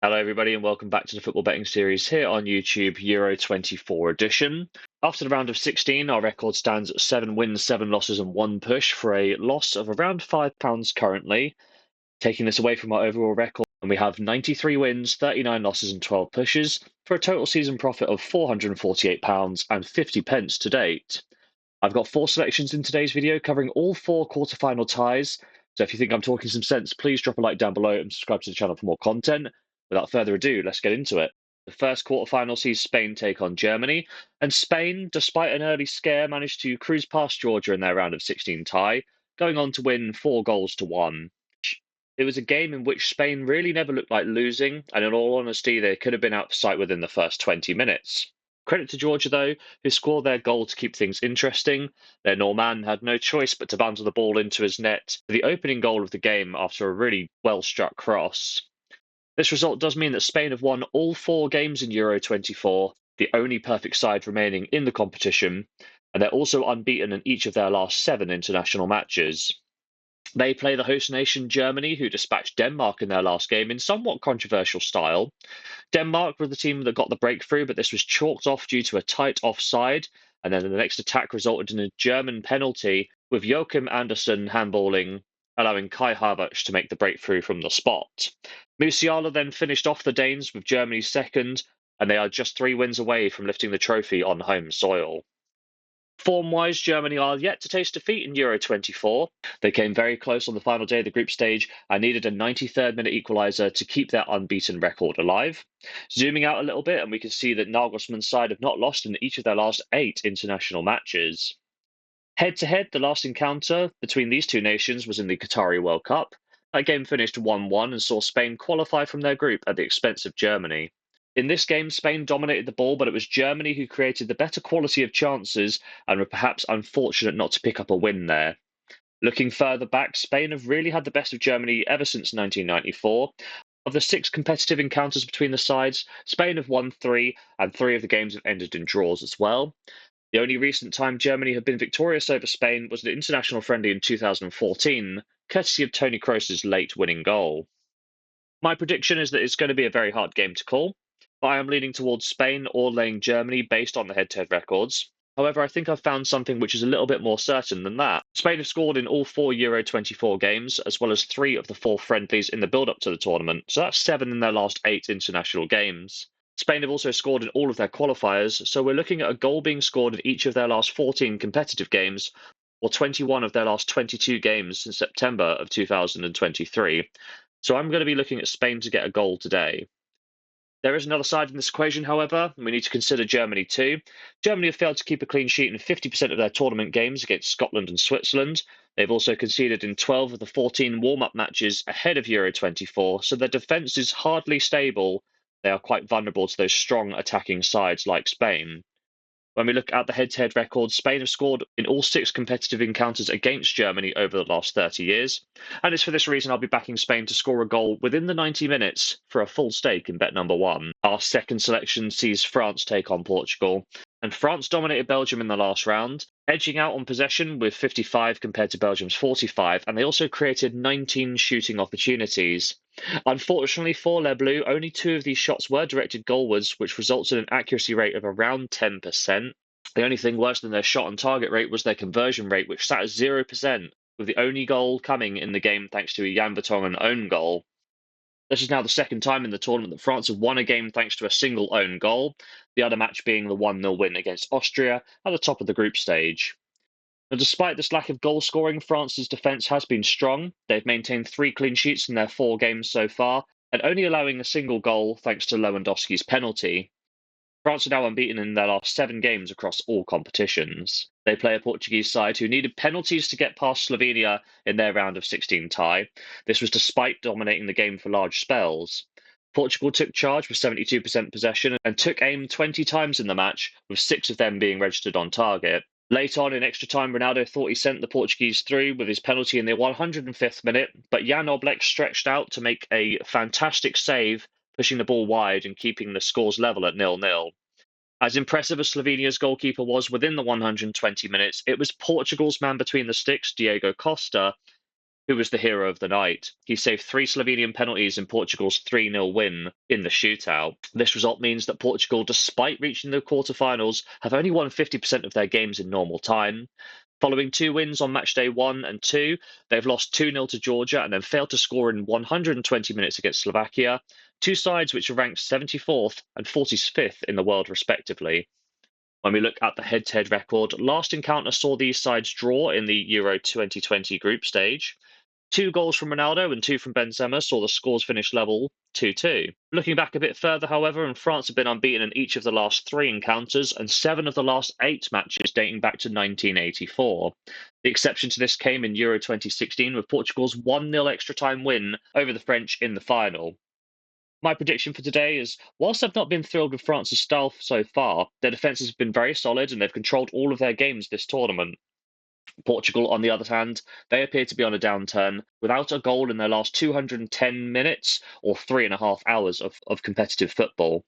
Hello, everybody, and welcome back to the football betting series here on YouTube, Euro 24 edition. After the round of 16, our record stands at 7 wins, 7 losses, and 1 push for a loss of around £5 currently. Taking this away from our overall record, and we have 93 wins, 39 losses, and 12 pushes for a total season profit of £448 and 50 pence to date. I've got 4 selections in today's video covering all 4 quarterfinal ties. So if you think I'm talking some sense, please drop a like down below and subscribe to the channel for more content. Without further ado, let's get into it. The first quarterfinal sees Spain take on Germany, and Spain, despite an early scare, managed to cruise past Georgia in their round of 16 tie, going on to win 4-1. It was a game in which Spain really never looked like losing, and in all honesty, they could have been out of sight within the first 20 minutes. Credit to Georgia, though, who scored their goal to keep things interesting. Their Norman had no choice but to banter the ball into his net for the opening goal of the game after a really well-struck cross. This result does mean that Spain have won all 4 games in Euro 24, the only perfect side remaining in the competition, and they're also unbeaten in each of their last 7 international matches. They play the host nation Germany, who dispatched Denmark in their last game in somewhat controversial style. Denmark were the team that got the breakthrough, but this was chalked off due to a tight offside, and then the next attack resulted in a German penalty, with Joachim Andersen handballing, allowing Kai Havertz to make the breakthrough from the spot. Musiala then finished off the Danes with Germany's second, and they are just 3 wins away from lifting the trophy on home soil. Form-wise, Germany are yet to taste defeat in Euro 24. They came very close on the final day of the group stage and needed a 93rd minute equaliser to keep their unbeaten record alive. Zooming out a little bit, and we can see that Nagelsmann's side have not lost in each of their last 8 international matches. Head-to-head, the last encounter between these two nations was in the Qatari World Cup. That game finished 1-1 and saw Spain qualify from their group at the expense of Germany. In this game, Spain dominated the ball, but it was Germany who created the better quality of chances and were perhaps unfortunate not to pick up a win there. Looking further back, Spain have really had the best of Germany ever since 1994. Of the 6 competitive encounters between the sides, Spain have won 3, and 3 of the games have ended in draws as well. The only recent time Germany have been victorious over Spain was an international friendly in 2014, courtesy of Toni Kroos's late winning goal. My prediction is that it's going to be a very hard game to call, but I am leaning towards Spain or laying Germany based on the head-to-head records. However, I think I've found something which is a little bit more certain than that. Spain have scored in all 4 Euro 24 games, as well as 3 of the 4 friendlies in the build-up to the tournament, so that's 7 in their last 8 international games. Spain have also scored in all of their qualifiers, so we're looking at a goal being scored in each of their last 14 competitive games, or 21 of their last 22 games since September of 2023. So I'm going to be looking at Spain to get a goal today. There is another side in this equation, however, and we need to consider Germany too. Germany have failed to keep a clean sheet in 50% of their tournament games against Scotland and Switzerland. They've also conceded in 12 of the 14 warm-up matches ahead of Euro 24, so their defence is hardly stable. They are quite vulnerable to those strong attacking sides like Spain. When we look at the head-to-head records, Spain have scored in all 6 competitive encounters against Germany over the last 30 years. And it's for this reason I'll be backing Spain to score a goal within the 90 minutes for a full stake in bet number 1. Our second selection sees France take on Portugal. And France dominated Belgium in the last round, edging out on possession with 55 compared to Belgium's 45, and they also created 19 shooting opportunities. Unfortunately for Les Bleus, only 2 of these shots were directed goalwards, which results in an accuracy rate of around 10%. The only thing worse than their shot on target rate was their conversion rate, which sat at 0%, with the only goal coming in the game thanks to a Jan Vertonghen own goal. This is now the second time in the tournament that France have won a game thanks to a single own goal, the other match being the 1-0 win against Austria at the top of the group stage. Now, despite this lack of goal scoring, France's defence has been strong. They've maintained 3 clean sheets in their 4 games so far, and only allowing a single goal thanks to Lewandowski's penalty. France are now unbeaten in their last 7 games across all competitions. They play a Portuguese side who needed penalties to get past Slovenia in their round of 16 tie. This was despite dominating the game for large spells. Portugal took charge with 72% possession and took aim 20 times in the match, with 6 of them being registered on target. Late on in extra time, Ronaldo thought he sent the Portuguese through with his penalty in the 105th minute, but Jan Oblak stretched out to make a fantastic save, pushing the ball wide and keeping the scores level at 0-0. As impressive as Slovenia's goalkeeper was within the 120 minutes, it was Portugal's man between the sticks, Diego Costa, who was the hero of the night. He saved 3 Slovenian penalties in Portugal's 3-0 win in the shootout. This result means that Portugal, despite reaching the quarterfinals, have only won 50% of their games in normal time. Following 2 wins on Matchday 1 and 2, they've lost 2-0 to Georgia and then failed to score in 120 minutes against Slovakia, two sides which are ranked 74th and 45th in the world respectively. When we look at the head-to-head record, last encounter saw these sides draw in the Euro 2020 group stage. 2 goals from Ronaldo and 2 from Benzema saw the scores finish level 2-2. Looking back a bit further, however, and France have been unbeaten in each of the last 3 encounters and 7 of the last 8 matches dating back to 1984. The exception to this came in Euro 2016 with Portugal's 1-0 extra-time win over the French in the final. My prediction for today is, whilst I've not been thrilled with France's style so far, their defence has been very solid and they've controlled all of their games this tournament. Portugal, on the other hand, they appear to be on a downturn, without a goal in their last 210 minutes or 3.5 hours of competitive football.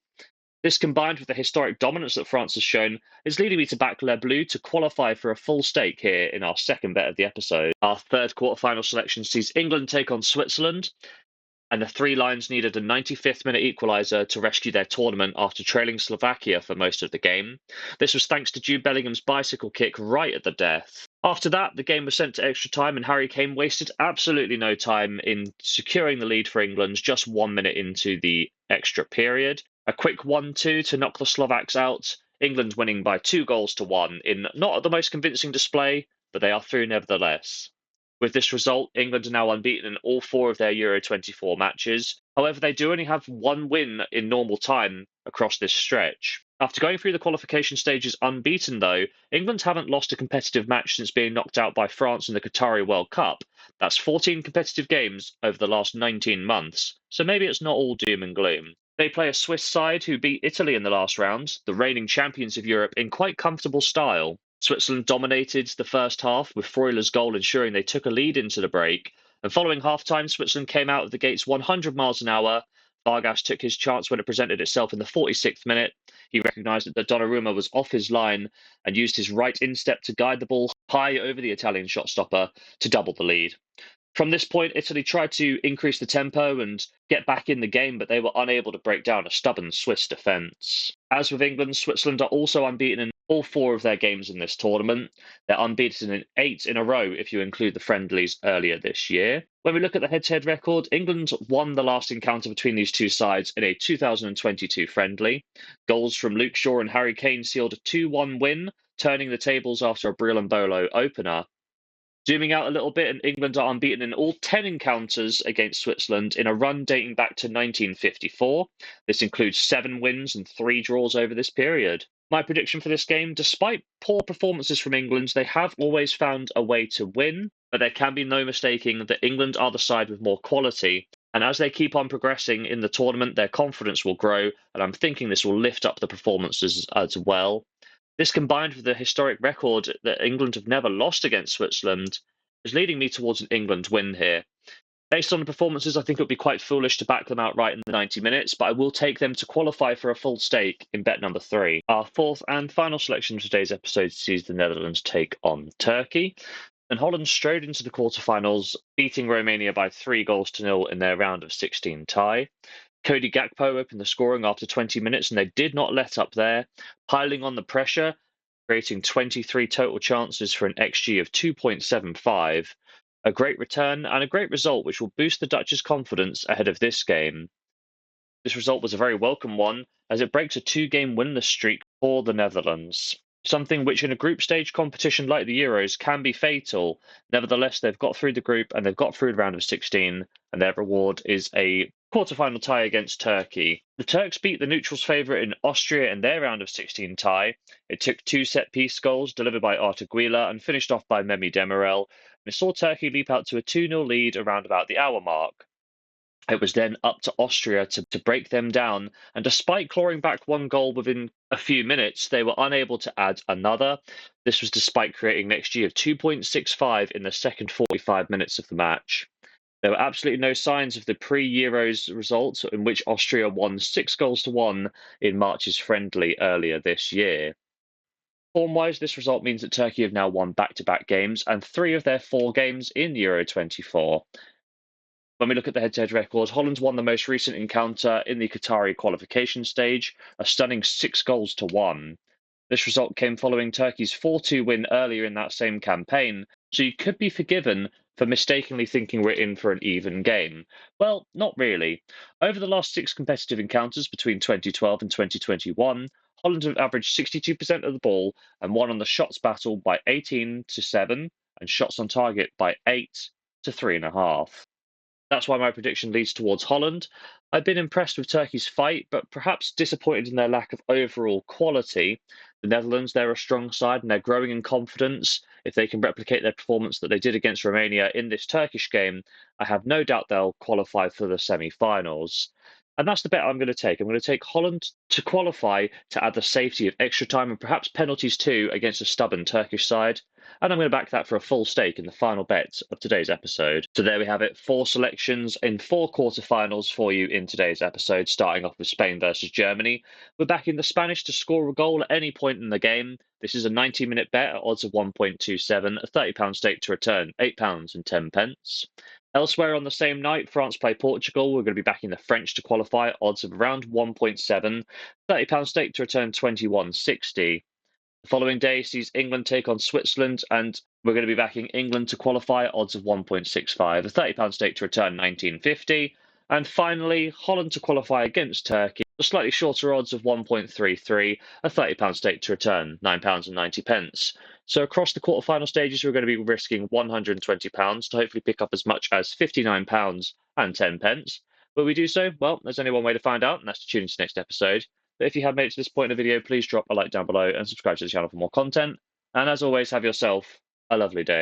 This, combined with the historic dominance that France has shown, is leading me to back Les Bleus to qualify for a full stake here in our second bet of the episode. Our third quarterfinal selection sees England take on Switzerland, and the Three Lions needed a 95th minute equaliser to rescue their tournament after trailing Slovakia for most of the game. This was thanks to Jude Bellingham's bicycle kick right at the death. After that, the game was sent to extra time, and Harry Kane wasted absolutely no time in securing the lead for England just 1 minute into the extra period. A quick 1-2 to knock the Slovaks out, England winning by 2-1 in not the most convincing display, but they are through nevertheless. With this result, England are now unbeaten in all 4 of their Euro 24 matches. However, they do only have 1 win in normal time across this stretch. After going through the qualification stages unbeaten, though, England haven't lost a competitive match since being knocked out by France in the Qatari World Cup. That's 14 competitive games over the last 19 months, so maybe it's not all doom and gloom. They play a Swiss side who beat Italy in the last round, the reigning champions of Europe, in quite comfortable style. Switzerland dominated the first half, with Freuler's goal ensuring they took a lead into the break. And following half-time, Switzerland came out of the gates 100 miles an hour. Vargas took his chance when it presented itself in the 46th minute. He recognised that Donnarumma was off his line and used his right instep to guide the ball high over the Italian shot stopper to double the lead. From this point, Italy tried to increase the tempo and get back in the game, but they were unable to break down a stubborn Swiss defence. As with England, Switzerland are also unbeaten in all 4 of their games in this tournament. They're unbeaten in 8 in a row if you include the friendlies earlier this year. When we look at the head-to-head record, England won the last encounter between these 2 sides in a 2022 friendly. Goals from Luke Shaw and Harry Kane sealed a 2-1 win, turning the tables after a Breel and Bolo opener. Zooming out a little bit, and England are unbeaten in all 10 encounters against Switzerland in a run dating back to 1954. This includes 7 wins and 3 draws over this period. My prediction for this game, despite poor performances from England, they have always found a way to win, but there can be no mistaking that England are the side with more quality. And as they keep on progressing in the tournament, their confidence will grow, and I'm thinking this will lift up the performances as well. This, combined with the historic record that England have never lost against Switzerland, is leading me towards an England win here. Based on the performances, I think it would be quite foolish to back them outright in the 90 minutes, but I will take them to qualify for a full stake in bet number 3. Our fourth and final selection of today's episode sees the Netherlands take on Turkey. And Holland strode into the quarterfinals, beating Romania by 3-0 in their round of 16 tie. Cody Gakpo opened the scoring after 20 minutes, and they did not let up there, piling on the pressure, creating 23 total chances for an XG of 2.75. A great return and a great result, which will boost the Dutch's confidence ahead of this game. This result was a very welcome one, as it breaks a 2-game winless streak for the Netherlands. Something which in a group stage competition like the Euros can be fatal. Nevertheless, they've got through the group and they've got through the round of 16, and their reward is a quarterfinal tie against Turkey. The Turks beat the neutrals' favourite in Austria in their round of 16 tie. It took 2 set-piece goals delivered by Artur Güler and finished off by Mehdi Demirel, and it saw Turkey leap out to a 2-0 lead around about the hour mark. It was then up to Austria to break them down, and despite clawing back 1 goal within a few minutes, they were unable to add another. This was despite creating an XG of 2.65 in the second 45 minutes of the match. There were absolutely no signs of the pre-Euros result, in which Austria won 6-1 in March's friendly earlier this year. Form-wise, this result means that Turkey have now won back-to-back games and 3 of their 4 games in Euro 24. When we look at the head-to-head records, Holland's won the most recent encounter in the Qatari qualification stage, a stunning 6-1. This result came following Turkey's 4-2 win earlier in that same campaign, so you could be forgiven for mistakenly thinking we're in for an even game. Well, not really. Over the last 6 competitive encounters between 2012 and 2021, Holland have averaged 62% of the ball and won on the shots battle by 18-7 and shots on target by 8-3.5. That's why my prediction leads towards Holland. I've been impressed with Turkey's fight, but perhaps disappointed in their lack of overall quality. The Netherlands, they're a strong side and they're growing in confidence. If they can replicate their performance that they did against Romania in this Turkish game, I have no doubt they'll qualify for the semi finals. And that's the bet I'm going to take. I'm going to take Holland to qualify to add the safety of extra time and perhaps penalties too against a stubborn Turkish side. And I'm going to back that for a full stake in the final bet of today's episode. So there we have it, 4 selections in 4 quarterfinals for you in today's episode, starting off with Spain versus Germany. We're backing the Spanish to score a goal at any point in the game. This is a 90-minute bet at odds of 1.27, a £30 stake to return £8.10. Elsewhere on the same night, France play Portugal. We're going to be backing the French to qualify at odds of around 1.7, £30 stake to return 21.60. The following day sees England take on Switzerland, and we're going to be backing England to qualify at odds of 1.65, a £30 stake to return 19.50. And finally, Holland to qualify against Turkey, a slightly shorter odds of 1.33, a £30 stake to return £9.90. So across the quarterfinal stages, we're going to be risking £120 to hopefully pick up as much as £59.10. Will we do so? Well, there's only one way to find out, and that's to tune into the next episode. But if you have made it to this point in the video, please drop a like down below and subscribe to the channel for more content. And as always, have yourself a lovely day.